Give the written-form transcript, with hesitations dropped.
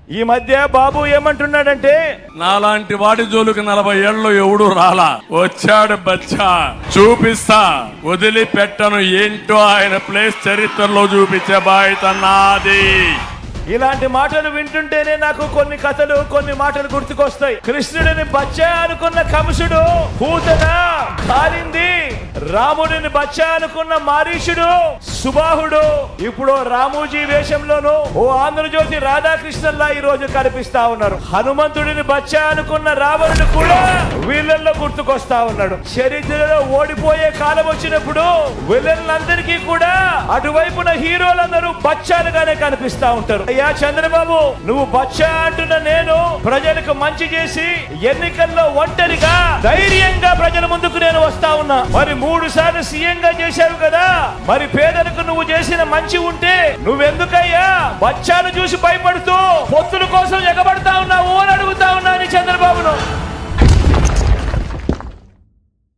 ఈ మధ్య బాబు ఏమంటున్నాడంటే, నాలాంటి వాడి జోలికి 40 ఏళ్ళు ఎవడు రాలా, వచ్చాడు బచ్చా, చూపిస్తా, వదిలిపెట్టను, ఏంటో ఆయన ప్లేస్ చరిత్రలో చూపించే బాధ్యత నాది. ఇలాంటి మాటలు వింటుంటేనే నాకు కొన్ని కథలు, కొన్ని మాటలు గుర్తుకొస్తాయి. కృష్ణుడిని బచ్చా అనుకున్న కంసుడు పూతన కాలింది, రాముడిని బచ్చా అనుకున్న మారీషుడు సుబాహుడు ఇప్పుడు రామోజీ వేషంలోను ఓ ఆంధ్రజ్యోతి రాధాకృష్ణన్లా ఈ రోజు కనిపిస్తా ఉన్నారు. హనుమంతుడిని బచ్చా అనుకున్న రావణుడు కూడా వీళ్ళల్లో గుర్తుకొస్తా ఉన్నాడు. చరిత్రలో ఓడిపోయే కాలం వచ్చినప్పుడు వీళ్ళందరికీ కూడా అటువైపున హీరోలందరూ బచ్చాలుగానే కనిపిస్తా ఉంటారు. అయ్యా చంద్రబాబు, నువ్వు బచ్చా అంటున్న నేను ప్రజలకు మంచి చేసి ఎన్నికల్లో ఒంటరిగా ధైర్యంగా ప్రజల ముందుకు నేను వస్తా ఉన్నా. మరి 3 సార్లు సీఎంగా చేశావు కదా, మరి పేదలకు నువ్వు చేసిన మంచి ఉంటే నువ్వెందుకయ్యా బచ్చాను చూసి భయపడుతూ పొత్తుల కోసం ఎగబడతా